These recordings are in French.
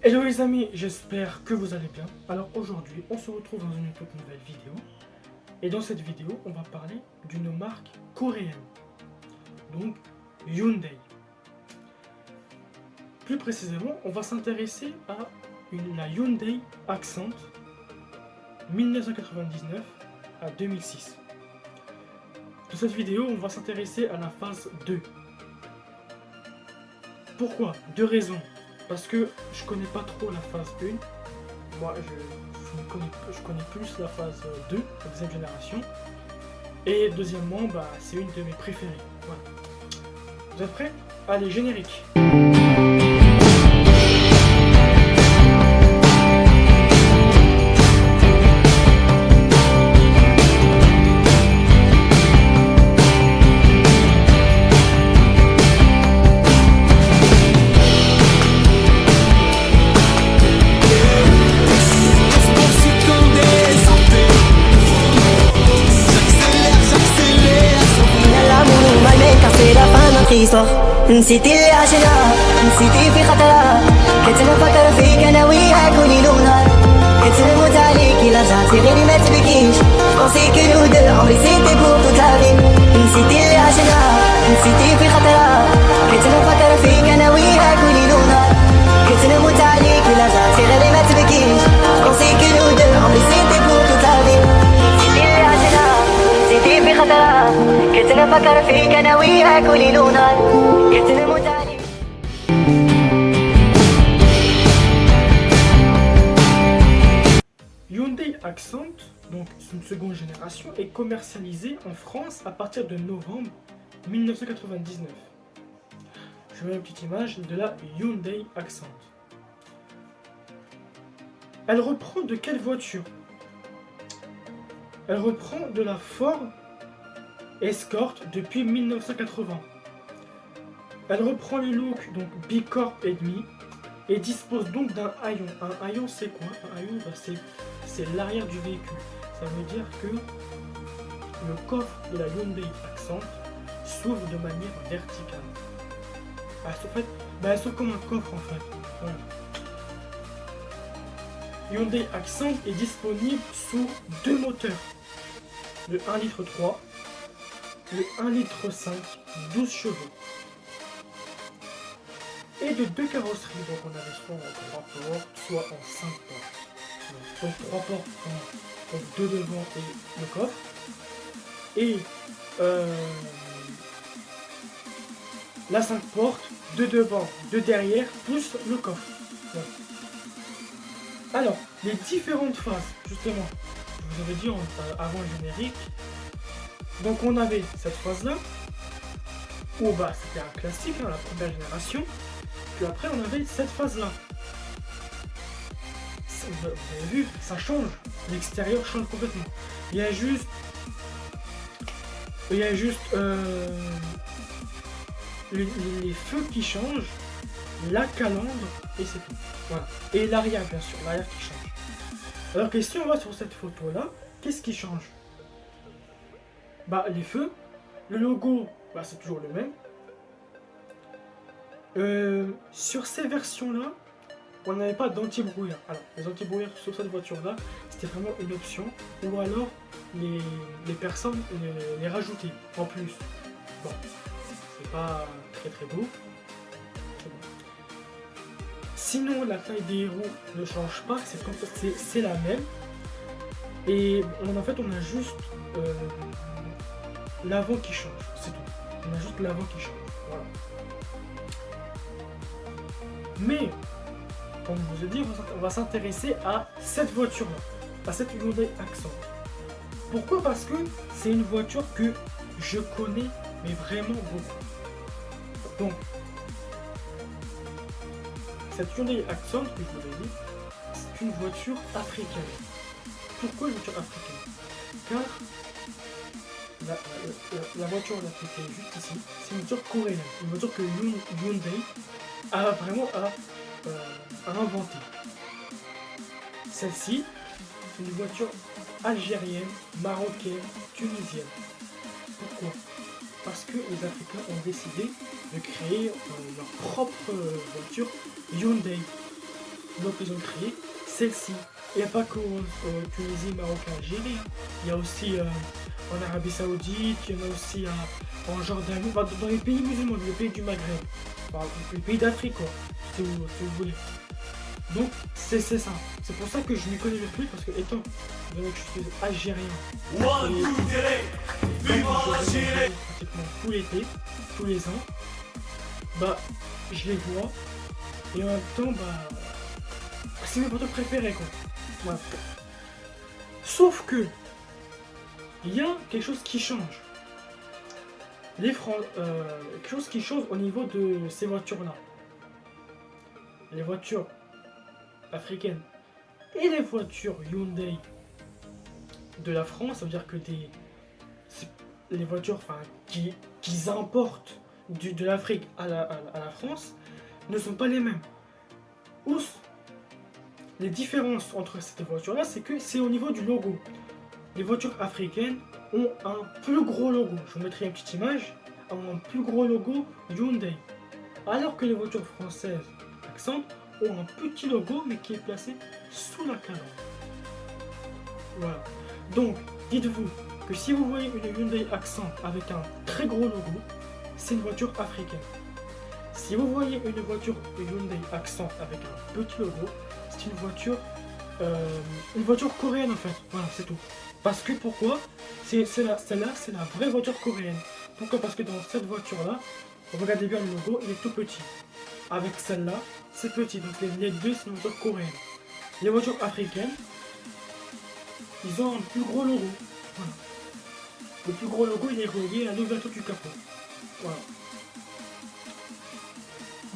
Hello les amis, j'espère que vous allez bien. Alors aujourd'hui, on se retrouve dans une toute nouvelle vidéo. Et dans cette vidéo, on va parler d'une marque coréenne. Donc Hyundai. Plus précisément, on va s'intéresser à la Hyundai Accent 1999 à 2006. Dans cette vidéo, on va s'intéresser à la phase 2. Pourquoi? Deux raisons. Parce que je connais pas trop la phase 1. Moi, je connais plus la phase 2, la deuxième génération. Et deuxièmement, c'est une de mes préférées. Voilà. Vous êtes prêts? Allez, générique. نسيتي اللي عشنا نسيتي في خطرة كنت نفكر فيك انا وياك وليل ونهار كنت نموت عليك الا رجعتي غيري ما تبكيش بونسي كو نو دو عمري سيتي بور توت لا في نسيتي اللي عشنا نسيتي في خطرة كنت نفكر فيك انا وياك وليل ونهار كنت نموت عليك الا رجعتي غيري ما تبكيش بونسي كو نو دو عمري سيتي بور توت لا في نسيتي اللي عشنا نسيتي في خطرة كنت نفكر فيك انا وياك وليل ونهار كنت نموت عليك. Hyundai Accent, donc une seconde génération, est commercialisée en France à partir de novembre 1999. Je mets une petite image de la Hyundai Accent. Elle reprend de quelle voiture? Elle reprend de la Ford Escort depuis 1980. Elle reprend le look donc Bicorp et demi et dispose donc d'un haillon. Un haillon c'est quoi? Un haillon c'est l'arrière du véhicule. Ça veut dire que le coffre de la Hyundai Accent s'ouvre de manière verticale. Elle s'ouvre comme un coffre en fait. Voilà. Hyundai Accent est disponible sous deux moteurs. Le 1,3 litre, le 1,5 litre, 12 chevaux. Et de deux carrosseries, donc on avait soit en 3 portes, soit en 5 portes. Donc 3 portes, donc 2 devant et le coffre. Et la 5 portes, 2 devant, 2 derrière, plus le coffre. Voilà. Alors, les différentes phases, justement, je vous avais dit avant le générique. Donc on avait cette phase-là, où c'était un classique, la première génération. Puis après on avait cette phase-là. Vous avez vu, ça change. L'extérieur change complètement. Il y a juste les feux qui changent, la calandre et c'est tout. Voilà. Et l'arrière bien sûr, l'arrière qui change. Alors que si on va sur cette photo-là, qu'est-ce qui change? Les feux, le logo, c'est toujours le même. Sur ces versions-là, on n'avait pas d'anti-brouillard. Alors, les anti-brouillards sur cette voiture-là, c'était vraiment une option. Ou alors, les personnes les rajoutaient en plus. Bon, c'est pas très très beau. Sinon, la taille des roues ne change pas, c'est la même. Et en fait, on a juste l'avant qui change, c'est tout. On a juste l'avant qui change. Voilà. Mais, comme je vous ai dit, on va s'intéresser à cette voiture-là, à cette Hyundai Accent. Pourquoi? Parce que c'est une voiture que je connais, mais vraiment beaucoup. Donc, cette Hyundai Accent, que je vous ai dit, c'est une voiture africaine. Pourquoi une voiture africaine? Car la voiture qui est juste ici, c'est une voiture coréenne. Une voiture que Hyundai a vraiment inventé. Celle-ci, une voiture algérienne, marocaine, tunisienne. Pourquoi? Parce que les Africains ont décidé de créer leur propre voiture Hyundai. Donc ils ont créé celle-ci. Il n'y a pas qu'en Tunisie, Maroc et Algérie. Hein. Il y a aussi en Arabie Saoudite, il y en a aussi en Jordanie, enfin, dans les pays musulmans, les pays du Maghreb, enfin, les pays d'Afrique, quoi, si vous voulez. Donc c'est ça. C'est pour ça que je m'y connais le plus, parce que étant donné que je suis algérien, et pratiquement tout l'été, tous les ans, bah je les vois, et en même temps, bah c'est mes photos préférées, quoi. Voilà. Sauf que il y a quelque chose qui change. Quelque chose qui change au niveau de ces voitures-là. Les voitures africaines et les voitures Hyundai de la France, ça veut dire que les voitures qu'ils importent de l'Afrique à la France ne sont pas les mêmes. Les différences entre ces deux voitures-là, c'est que c'est au niveau du logo. Les voitures africaines ont un plus gros logo. Je vous mettrai une petite image. Ont un plus gros logo Hyundai. Alors que les voitures françaises, Accent, ont un petit logo mais qui est placé sous la calandre. Voilà. Donc, dites-vous que si vous voyez une Hyundai Accent avec un très gros logo, c'est une voiture africaine. Si vous voyez une voiture Hyundai Accent avec un petit logo, c'est une voiture coréenne en fait. Voilà, c'est tout. Parce que pourquoi celle-là, c'est la vraie voiture coréenne. Pourquoi? Parce que dans cette voiture-là, regardez bien le logo, il est tout petit. Avec celle-là, c'est petit. Donc les deux, c'est une voiture coréenne. Les voitures africaines, ils ont un plus gros logo. Voilà. Le plus gros logo, il est relié à l'ouverture du capot. Voilà.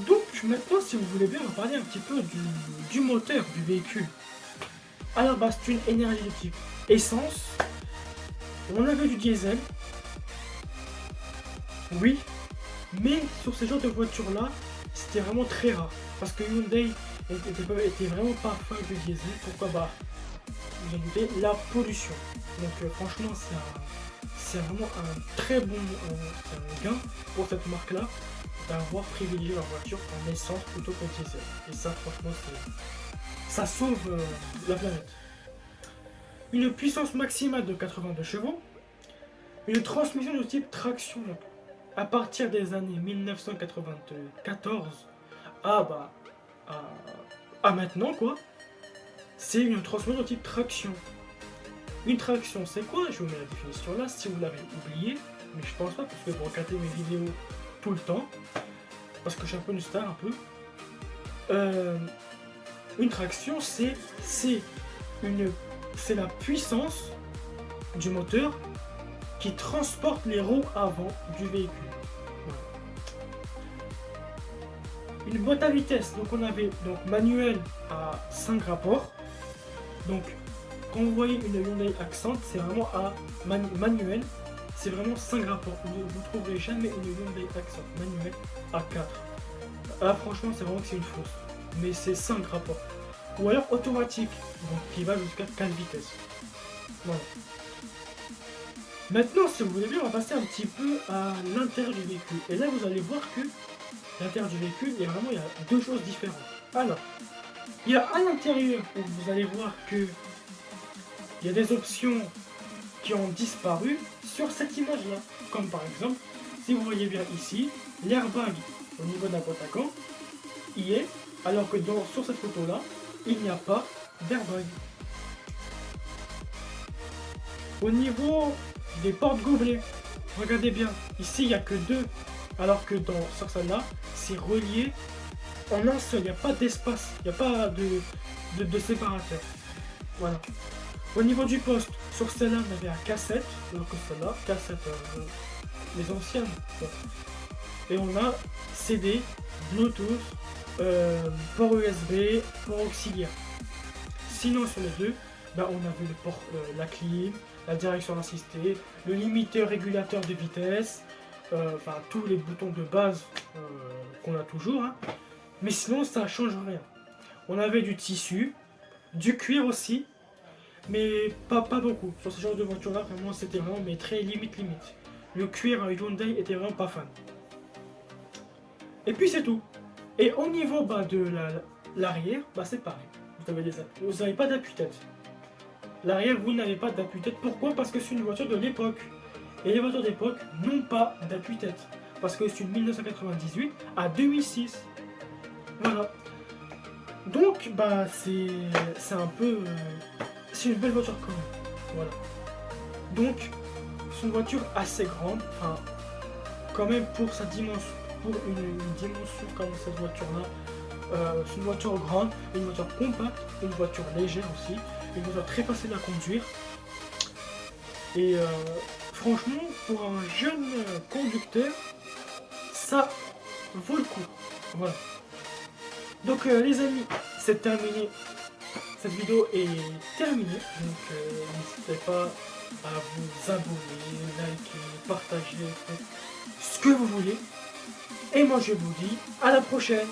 Donc maintenant, si vous voulez bien, on va parler un petit peu du moteur du véhicule. À la base, c'est une énergie de type essence. On avait du diesel. Oui, mais sur ce genre de voiture-là, c'était vraiment très rare. Parce que Hyundai était vraiment pas fan du diesel. Pourquoi? Bah, vous en doutez, la pollution. Donc franchement, c'est vraiment un très bon gain pour cette marque-là d'avoir privilégié leur voiture en essence plutôt qu'en diesel. Et ça, franchement, ça sauve la planète. Une puissance maximale de 82 chevaux. Une transmission de type traction. Donc, à partir des années 1994 à maintenant, quoi, c'est une transmission de type traction. Une traction, c'est quoi? Je vous mets la définition là, si vous l'avez oublié, mais je pense pas, parce que vous regardez mes vidéos tout le temps, parce que je suis un peu une star, un peu. Une traction, c'est la puissance du moteur qui transporte les roues avant du véhicule. Voilà. Une boîte à vitesse, donc on avait manuel à 5 rapports. Donc quand vous voyez une Hyundai Accent, c'est vraiment à manuel, c'est vraiment 5 rapports. Vous ne trouverez jamais une Hyundai Accent manuel à 4. Là franchement c'est vraiment que c'est une fausse. Mais c'est 5 rapports. Ou alors automatique, donc qui va jusqu'à 4 vitesses. Voilà. Maintenant, si vous voulez bien, on va passer un petit peu à l'intérieur du véhicule. Et là, vous allez voir que l'intérieur du véhicule, il y a deux choses différentes. Alors, il y a à l'intérieur où vous allez voir que il y a des options qui ont disparu sur cette image-là. Comme par exemple, si vous voyez bien ici, l'airbag au niveau de la boîte à gants y est, alors que sur cette photo-là, il n'y a pas d'airbag. Au niveau des portes gobelets, regardez bien, ici il n'y a que 2, alors que sur celle-là, c'est relié en un seul, il n'y a pas d'espace, il n'y a pas de séparateur. Voilà. Au niveau du poste, sur celle-là on avait un cassette, alors que celle-là, cassette, les anciennes. Et on a CD, Bluetooth, port USB, port auxiliaire. Sinon sur les deux, on avait le port, la clim, la direction assistée, le limiteur régulateur de vitesse, tous les boutons de base qu'on a toujours, hein. Mais sinon ça ne change rien. On avait du tissu, du cuir aussi, mais pas beaucoup. Sur ce genre de voiture là, vraiment c'était vraiment mais très limite. Le cuir Hyundai était vraiment pas fan. Et puis c'est tout. Et au niveau de L'arrière, bah c'est pareil. Vous n'avez pas d'appui-tête. L'arrière, vous n'avez pas d'appui-tête. Pourquoi? Parce que c'est une voiture de l'époque. Et les voitures d'époque n'ont pas d'appui-tête. Parce que c'est une 1998 à 2006. Voilà. Donc, bah, c'est un peu... c'est une belle voiture quand même. Voilà. Donc, c'est une voiture assez grande. Enfin, quand même pour sa dimension, pour une dimension comme cette voiture-là. C'est une voiture grande, une voiture compacte, une voiture légère aussi, une voiture très facile à conduire. Et franchement, pour un jeune conducteur, ça vaut le coup. Voilà. Donc les amis, c'est terminé. Cette vidéo est terminée. Donc n'hésitez pas à vous abonner, liker, partager, faites ce que vous voulez. Et moi je vous dis à la prochaine.